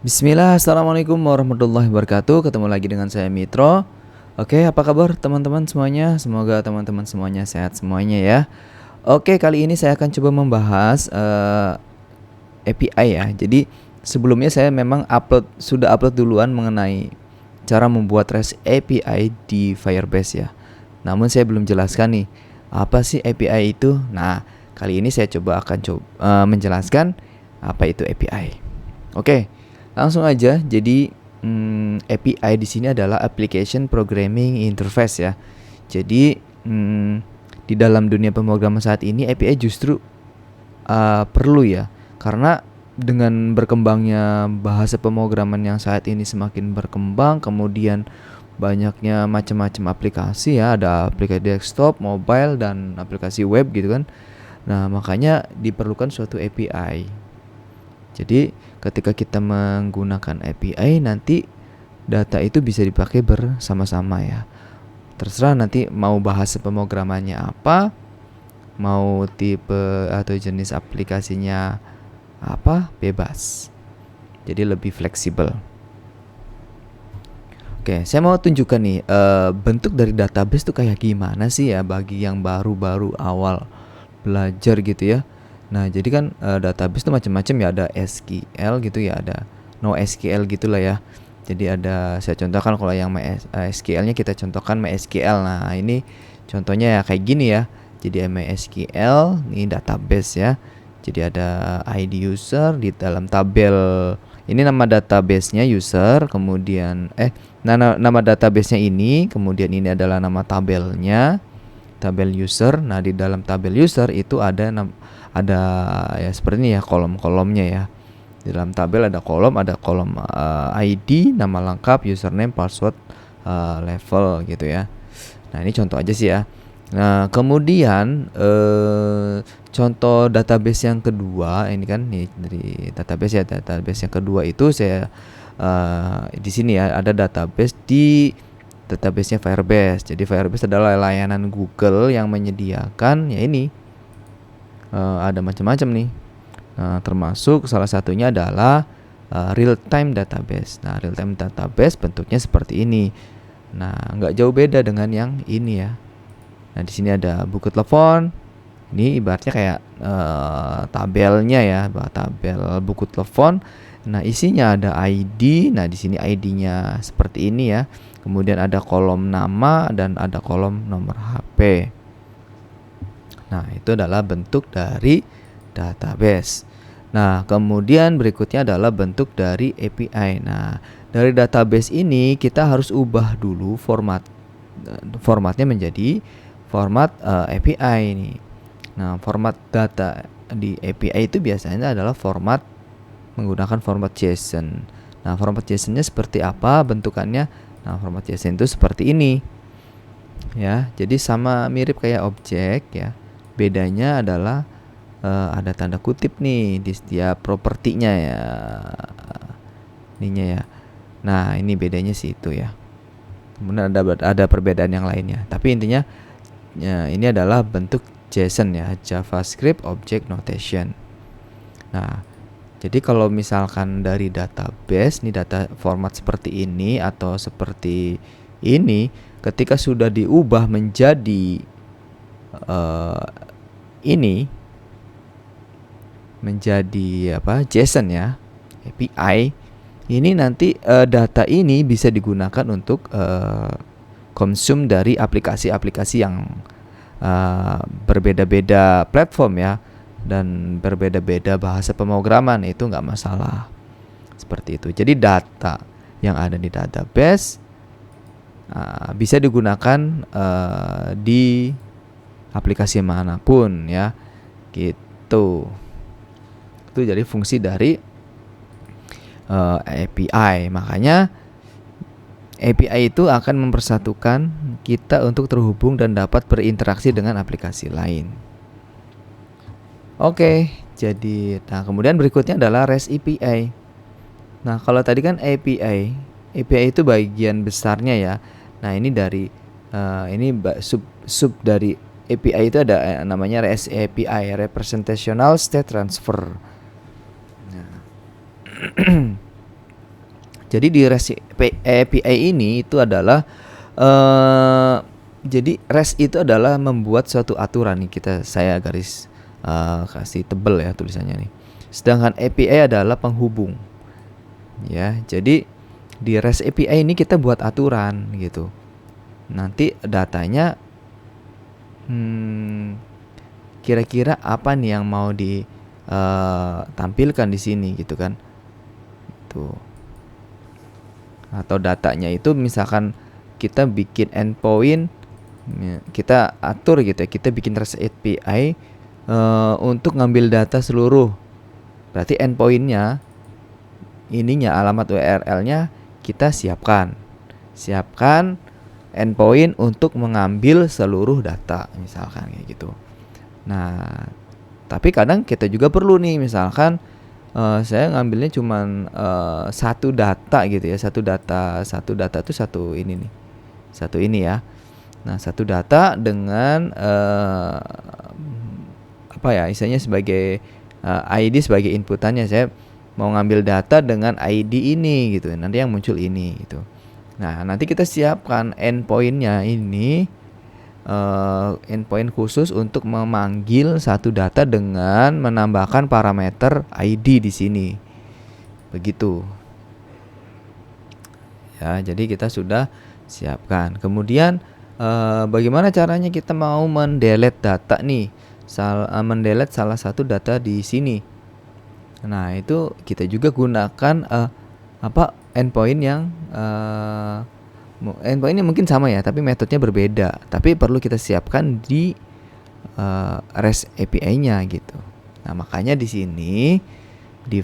Bismillah, Assalamualaikum warahmatullahi wabarakatuh. Ketemu lagi dengan saya Mitro. Oke, apa kabar teman-teman semuanya? Semoga teman-teman semuanya sehat semuanya ya. Oke, kali ini saya akan coba membahas API ya. Jadi sebelumnya saya memang sudah upload duluan mengenai cara membuat REST API di Firebase ya. Namun saya belum jelaskan nih, apa sih API itu? Nah, kali ini saya akan menjelaskan apa itu API. Oke, langsung aja. Jadi API di sini adalah Application Programming Interface ya. Jadi di dalam dunia pemrograman saat ini API justru perlu ya, karena dengan berkembangnya bahasa pemrograman yang saat ini semakin berkembang, kemudian banyaknya macam-macam aplikasi ya, ada aplikasi desktop, mobile, dan aplikasi web gitu kan. Nah, makanya diperlukan suatu API. Jadi ketika kita menggunakan API, nanti data itu bisa dipakai bersama-sama ya. Terserah nanti mau bahasa pemrogramannya apa, mau tipe atau jenis aplikasinya apa, bebas. Jadi lebih fleksibel. Oke, saya mau tunjukkan nih bentuk dari database tuh kayak gimana sih ya bagi yang baru-baru awal belajar gitu ya. Nah, jadi kan database itu macam-macam ya, ada SQL gitu ya, ada NoSQL gitulah ya. Jadi saya contohkan kalau yang MySQL-nya kita contohkan MySQL. Nah, ini contohnya ya kayak gini ya. Jadi MySQL ini database ya. Jadi ada ID user di dalam tabel. Ini nama database-nya user, kemudian nama database-nya ini, kemudian ini adalah nama tabelnya, tabel user. Nah, di dalam tabel user itu ada ya seperti ini ya, kolom-kolomnya ya. Di dalam tabel ada kolom ID, nama lengkap, username, password, level gitu ya. Nah, ini contoh aja sih ya. Nah, kemudian contoh database yang kedua ini kan nih dari database yang kedua itu saya di sini ya, ada database di database-nya Firebase. Jadi Firebase adalah layanan Google yang menyediakan ya ini ada macam-macam nih. Termasuk salah satunya adalah real time database. Nah, real time database bentuknya seperti ini. Nah, nggak jauh beda dengan yang ini ya. Nah, di sini ada buku telepon. Ini ibaratnya kayak tabelnya ya, tabel buku telepon. Nah, isinya ada ID. Nah, di sini ID-nya seperti ini ya. Kemudian ada kolom nama dan ada kolom nomor HP. Nah, itu adalah bentuk dari database. Nah, kemudian berikutnya adalah bentuk dari API. Nah, dari database ini kita harus ubah dulu formatnya menjadi format API ini. Nah, format data di API itu biasanya adalah menggunakan format JSON. Nah, format JSON-nya seperti apa bentukannya? Nah, format JSON itu seperti ini. Ya, jadi sama mirip kayak objek ya. Bedanya adalah ada tanda kutip nih di setiap propertinya ya. Ininya ya. Nah, ini bedanya sih itu ya. Kemudian ada perbedaan yang lainnya. Tapi intinya ya, ini adalah bentuk JSON ya, JavaScript Object Notation. Nah, jadi kalau misalkan dari database nih, data format seperti ini atau seperti ini, ketika sudah diubah menjadi ini menjadi JSON ya, API ini nanti data ini bisa digunakan untuk konsum dari aplikasi-aplikasi yang berbeda-beda platform ya, dan berbeda-beda bahasa pemrograman, itu nggak masalah seperti itu. Jadi data yang ada di database bisa digunakan di aplikasi manapun ya, gitu. Itu jadi fungsi dari API. Makanya API itu akan mempersatukan kita untuk terhubung dan dapat berinteraksi dengan aplikasi lain. Oke, jadi kemudian berikutnya adalah REST API. Nah, kalau tadi kan API itu bagian besarnya ya. Nah, ini dari ini sub dari API itu ada namanya REST API, Representational State Transfer. Nah, Jadi di REST API ini itu adalah eh jadi REST itu adalah membuat suatu aturan nih, saya garis kasih tebel ya tulisannya nih. Sedangkan API adalah penghubung. Ya, jadi di REST API ini kita buat aturan gitu. Nanti datanya kira-kira apa nih yang mau ditampilkan di sini gitu kan. Tuh. Atau datanya itu misalkan kita bikin endpoint, kita atur gitu ya, kita bikin REST API untuk ngambil data seluruh. Berarti endpointnya, ininya alamat URL-nya kita siapkan endpoint untuk mengambil seluruh data misalkan kayak gitu. Nah, tapi kadang kita juga perlu nih, misalkan saya ngambilnya cuman satu data gitu ya, satu data tuh satu ini nih, satu ini ya. Nah, satu data dengan apa ya, istilahnya sebagai ID sebagai inputannya. Saya mau ngambil data dengan ID ini gitu, nanti yang muncul ini gitu. Nah, nanti kita siapkan endpointnya ini, endpoint khusus untuk memanggil satu data dengan menambahkan parameter ID di sini. Begitu. Ya, jadi kita sudah siapkan. Kemudian bagaimana caranya kita mau mendelete data nih? Mendelete salah satu data di sini. Nah, itu kita juga gunakan endpoint yang endpoint ini mungkin sama ya, tapi metodenya berbeda. Tapi perlu kita siapkan di REST API-nya gitu. Nah, makanya di sini di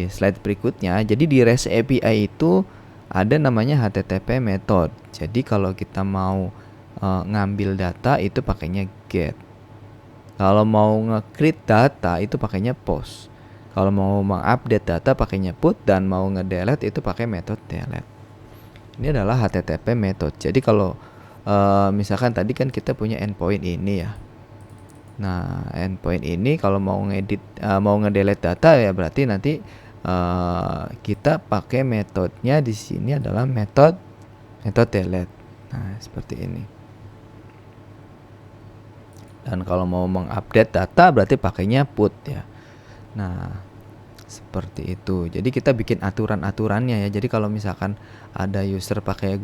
slide berikutnya, jadi di REST API itu ada namanya HTTP method. Jadi kalau kita mau ngambil data itu pakainya get. Kalau mau nge-create data itu pakainya post. Kalau mau mengupdate data pakainya put, dan mau ngedelete itu pakai metode delete. Ini adalah HTTP method. Jadi kalau misalkan tadi kan kita punya endpoint ini ya. Nah, endpoint ini kalau mau ngedit, mau ngedelete data ya berarti nanti kita pakai metodenya di sini adalah metode delete. Nah, seperti ini. Dan kalau mau mengupdate data berarti pakainya put ya. Nah, seperti itu. Jadi kita bikin aturan-aturannya ya. Jadi kalau misalkan ada user pakai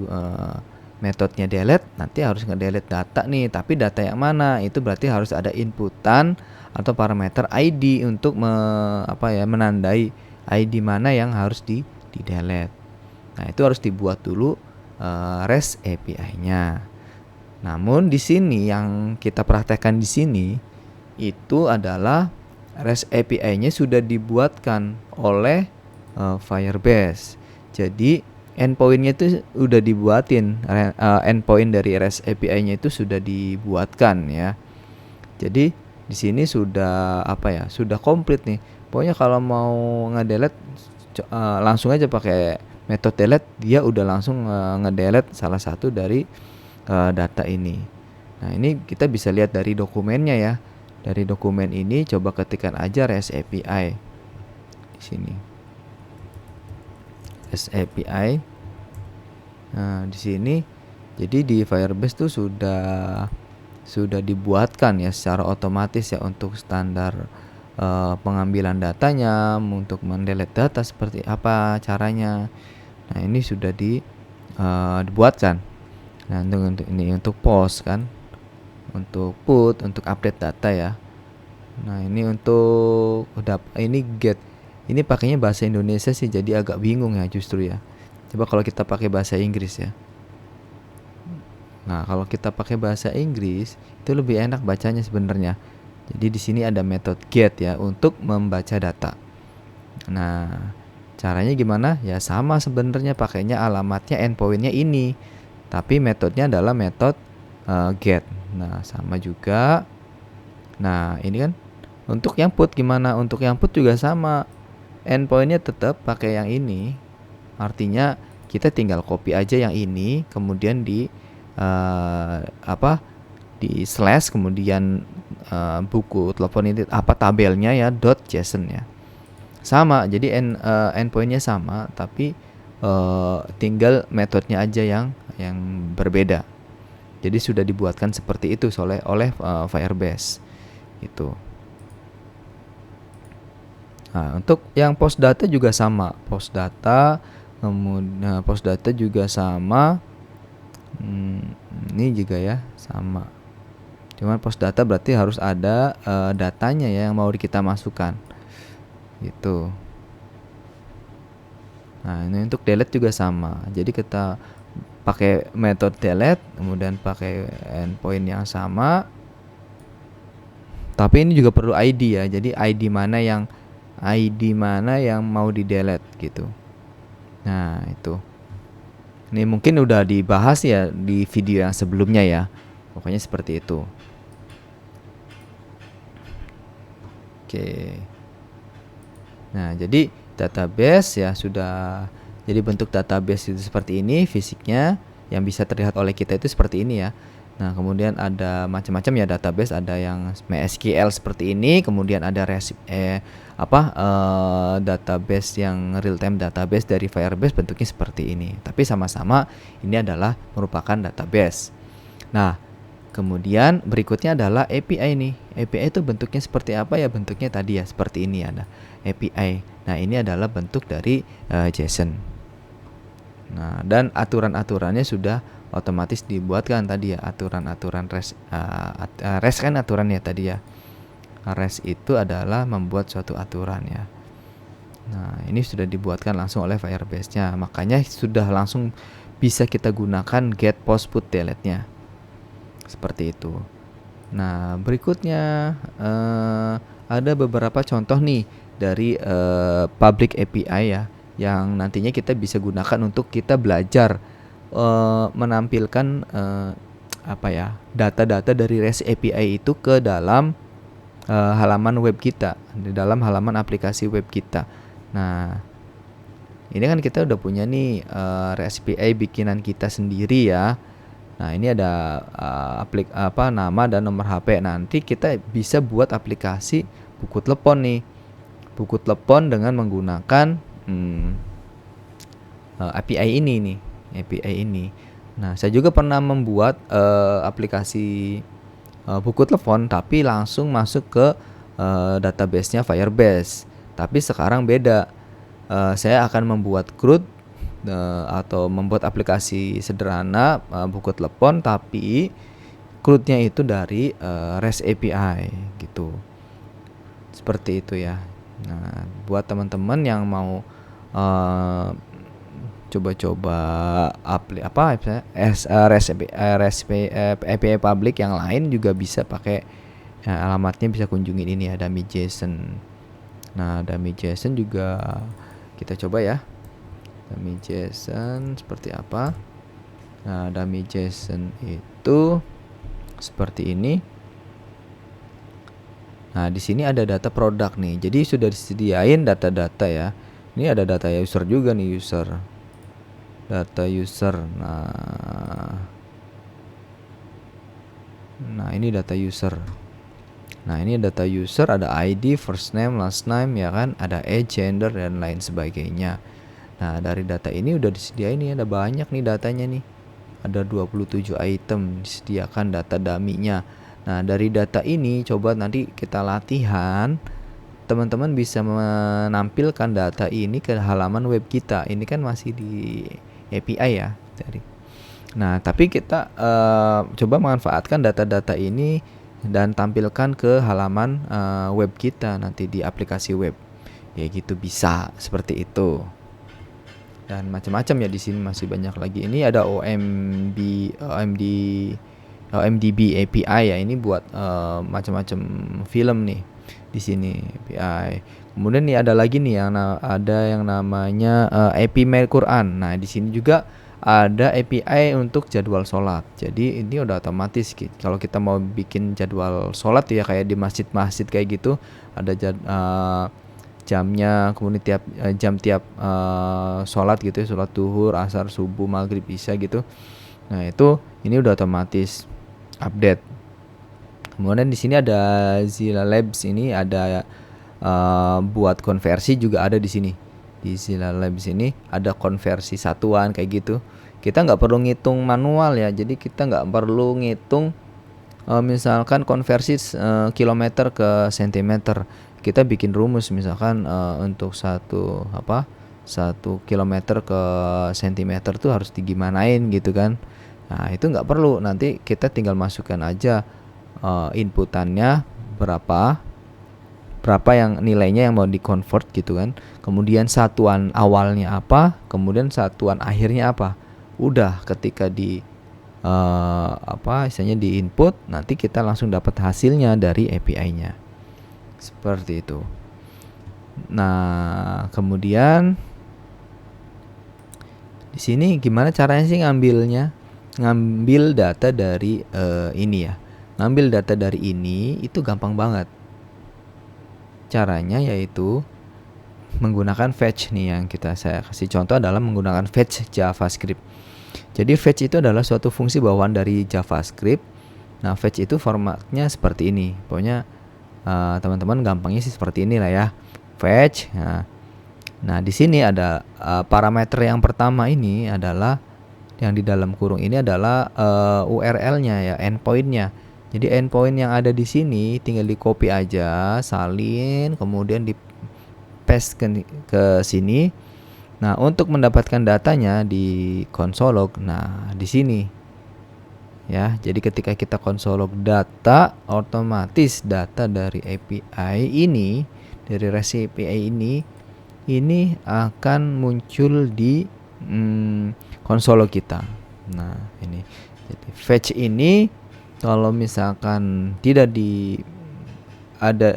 metodenya delete, nanti harus ngedelete data nih. Tapi data yang mana? Itu berarti harus ada inputan atau parameter ID untuk menandai ID mana yang harus di delete. Nah, itu harus dibuat dulu REST API-nya. Namun di sini yang kita praktekkan di sini itu adalah REST API-nya sudah dibuatkan oleh Firebase. Jadi endpoint-nya itu udah dibuatin, endpoint dari REST API-nya itu sudah dibuatkan ya. Jadi di sini sudah sudah komplit nih. Pokoknya kalau mau ngedelete langsung aja pakai metode delete, dia udah langsung ngedelete salah satu dari data ini. Nah, ini kita bisa lihat dari dokumennya ya. Dari dokumen ini coba ketikkan aja REST API di sini. REST API. Nah, di sini jadi di Firebase tuh sudah dibuatkan ya secara otomatis ya untuk standar pengambilan datanya, untuk mendelete data seperti apa caranya. Nah, ini sudah dibuatkan. Nah, untuk ini untuk post kan, untuk put, untuk update data ya. Nah, ini untuk ini get. Ini pakainya bahasa Indonesia sih, jadi agak bingung ya justru ya. Coba kalau kita pakai bahasa Inggris ya. Nah, kalau kita pakai bahasa Inggris itu lebih enak bacanya sebenarnya. Jadi di sini ada metode get ya untuk membaca data. Nah, caranya gimana? Ya sama sebenarnya, pakainya alamatnya endpointnya ini. Tapi metodenya adalah metode get. Nah, sama juga. Nah, ini kan untuk yang put gimana? Untuk yang put juga sama. Endpointnya tetap pakai yang ini. Artinya kita tinggal copy aja yang ini, kemudian di slash, kemudian buku telepon ini tabelnya ya .json ya. Sama, jadi endpointnya sama, tapi tinggal metodenya aja yang berbeda. Jadi sudah dibuatkan seperti itu oleh Firebase itu. Nah, untuk yang post data juga sama. Post data, kemudian post data juga sama. Ini juga ya sama. Cuman post data berarti harus ada datanya ya yang mau kita masukkan. Gitu. Nah, ini untuk delete juga sama. Jadi kita pakai metode delete, kemudian pakai endpoint yang sama. Tapi ini juga perlu ID ya. Jadi ID mana yang mau di delete gitu. Nah, itu. Ini mungkin udah dibahas ya di video yang sebelumnya ya. Pokoknya seperti itu. Oke. Nah, jadi database ya sudah. Jadi bentuk database itu seperti ini fisiknya, yang bisa terlihat oleh kita itu seperti ini ya. Nah, kemudian ada macam-macam ya database, ada yang MySQL seperti ini, kemudian ada database yang real time database dari Firebase bentuknya seperti ini. Tapi sama-sama ini adalah merupakan database. Nah, kemudian berikutnya adalah API nih. API itu bentuknya seperti apa ya? Bentuknya tadi ya seperti ini ada API. Nah, ini adalah bentuk dari JSON. Nah, dan aturan-aturannya sudah otomatis dibuatkan tadi ya, aturan-aturan REST. REST kan aturannya tadi ya. REST itu adalah membuat suatu aturan ya. Nah, ini sudah dibuatkan langsung oleh Firebase-nya. Makanya sudah langsung bisa kita gunakan get, post, put, delete-nya. Seperti itu. Nah, berikutnya ada beberapa contoh nih dari public API ya, yang nantinya kita bisa gunakan untuk kita belajar menampilkan data-data dari REST API itu ke dalam halaman web kita, di dalam halaman aplikasi web kita. Nah, ini kan kita udah punya nih REST API bikinan kita sendiri ya. Nah, ini ada nama dan nomor HP. Nanti kita bisa buat aplikasi buku telepon nih. Buku telepon dengan menggunakan API ini nih, API ini. Nah, saya juga pernah membuat aplikasi buku telepon tapi langsung masuk ke database-nya Firebase. Tapi sekarang beda. Saya akan membuat CRUD atau membuat aplikasi sederhana buku telepon, tapi CRUD-nya itu dari REST API gitu. Seperti itu ya. Nah, buat teman-teman yang mau coba-coba REST API public yang lain juga bisa pakai alamatnya, bisa kunjungin ini ya, dummy JSON. Nah, dummy JSON juga kita coba ya. Dummy JSON seperti apa? Nah, dummy JSON itu seperti ini. Nah, di sini ada data produk nih. Jadi sudah disediain data-data ya. Ini ada data user juga nih, data user. Nah, ini data user. Nah, ini data user, ada ID, first name, last name ya kan, ada age, gender dan lain sebagainya. Nah, dari data ini udah disediain nih, ada banyak nih datanya nih. Ada 27 item disediakan data dummy-nya. Nah, dari data ini coba nanti kita latihan. Teman-teman bisa menampilkan data ini ke halaman web kita. Ini kan masih di API ya. Nah, tapi kita coba manfaatkan data-data ini dan tampilkan ke halaman web kita nanti di aplikasi web. Ya gitu, bisa seperti itu. Dan macam-macam ya, di sini masih banyak lagi. Ini ada OMDB API ya, ini buat macam-macam film nih di sini API. Kemudian nih ada lagi nih ada yang namanya API Quran. Nah, di sini juga ada API untuk jadwal sholat. Jadi ini udah otomatis gitu. Kalau kita mau bikin jadwal sholat ya kayak di masjid-masjid kayak gitu, ada jamnya, kemudian tiap jam tiap sholat gitu ya, sholat duhur, asar, subuh, maghrib, isya gitu. Nah, itu ini udah otomatis update. Kemudian di sini ada Zilla Labs, ini ada buat konversi juga ada di sini. Di Silabs sini ada konversi satuan kayak gitu. Kita nggak perlu ngitung manual ya, jadi kita nggak perlu ngitung misalkan konversi kilometer ke sentimeter. Kita bikin rumus misalkan untuk 1 kilometer ke sentimeter tuh harus digimanain gitu kan. Nah itu nggak perlu, nanti kita tinggal masukkan aja inputannya berapa yang nilainya yang mau di-convert gitu kan. Kemudian satuan awalnya apa, kemudian satuan akhirnya apa. Udah ketika di istilahnya di input, nanti kita langsung dapat hasilnya dari API-nya. Seperti itu. Nah, kemudian di sini gimana caranya sih ngambilnya? Ngambil data dari ini ya. Ngambil data dari ini itu gampang banget. Caranya yaitu menggunakan fetch nih, yang saya kasih contoh adalah menggunakan fetch JavaScript. Jadi fetch itu adalah suatu fungsi bawaan dari JavaScript. Nah, fetch itu formatnya seperti ini. Pokoknya teman-teman gampangnya sih seperti ini lah ya. Fetch. Nah, di sini ada parameter yang pertama ini adalah yang di dalam kurung ini adalah URL-nya ya, endpoint-nya. Jadi endpoint yang ada di sini tinggal di copy aja, salin, kemudian di paste ke sini. Nah, untuk mendapatkan datanya di console log, nah di sini ya. Jadi ketika kita console log data, otomatis data dari API ini, dari REST API ini akan muncul di console log kita. Nah, ini. Jadi fetch ini kalau misalkan tidak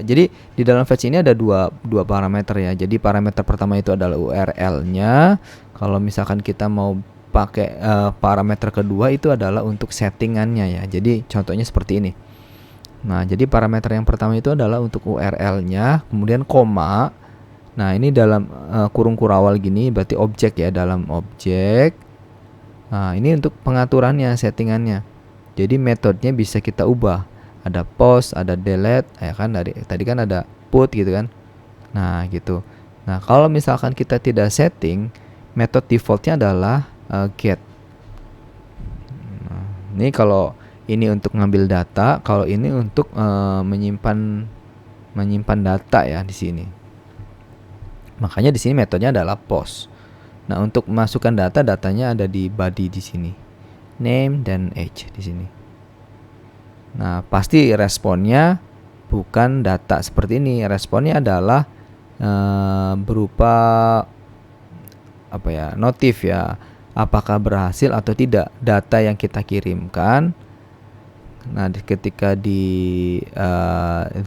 jadi di dalam fetch ini ada dua parameter ya. Jadi parameter pertama itu adalah URL-nya. Kalau misalkan kita mau pakai parameter kedua itu adalah untuk settingannya ya. Jadi contohnya seperti ini. Nah, jadi parameter yang pertama itu adalah untuk URL-nya, kemudian koma. Nah, ini dalam kurung kurawal gini berarti objek ya, dalam objek. Nah, ini untuk pengaturannya, settingannya. Jadi metodenya bisa kita ubah. Ada post, ada delete, ya kan, tadi kan ada put gitu kan. Nah, gitu. Nah, kalau misalkan kita tidak setting, metode defaultnya adalah get. Nah, ini kalau ini untuk ngambil data, kalau ini untuk menyimpan data ya di sini. Makanya di sini metodenya adalah post. Nah, untuk memasukkan datanya ada di body di sini. Name dan age di sini. Nah, pasti responnya bukan data seperti ini. Responnya adalah berupa notif ya. Apakah berhasil atau tidak data yang kita kirimkan. Nah, ketika di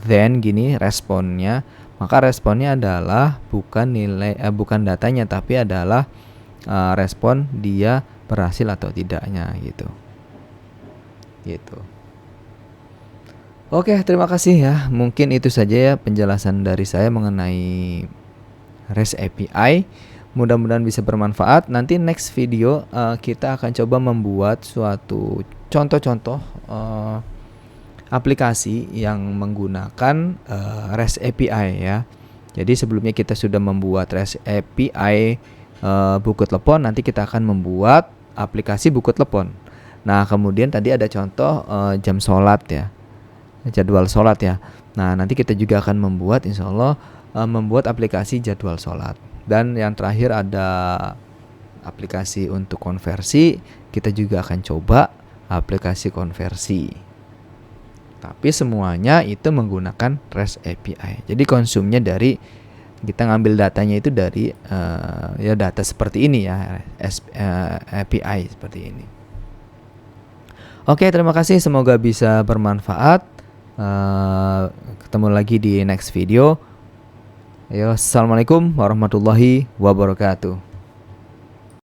then gini responnya, maka responnya adalah bukan datanya, tapi adalah respon dia berhasil atau tidaknya gitu. Oke, terima kasih ya. Mungkin itu saja ya penjelasan dari saya mengenai REST API. Mudah-mudahan bisa bermanfaat. Nanti next video kita akan coba membuat suatu contoh-contoh aplikasi yang menggunakan REST API ya. Jadi sebelumnya kita sudah membuat REST API buku telepon, nanti kita akan membuat aplikasi buku telepon. Nah, kemudian tadi ada contoh jam sholat ya, jadwal sholat ya. Nah, nanti kita juga akan membuat, insya Allah membuat aplikasi jadwal sholat. Dan yang terakhir ada aplikasi untuk konversi. Kita juga akan coba aplikasi konversi. Tapi semuanya itu menggunakan REST API. Jadi konsumnya dari kita ngambil datanya itu dari ya data seperti ini ya, API seperti ini. Oke, terima kasih, semoga bisa bermanfaat. Ketemu lagi di next video. Assalamualaikum warahmatullahi wabarakatuh.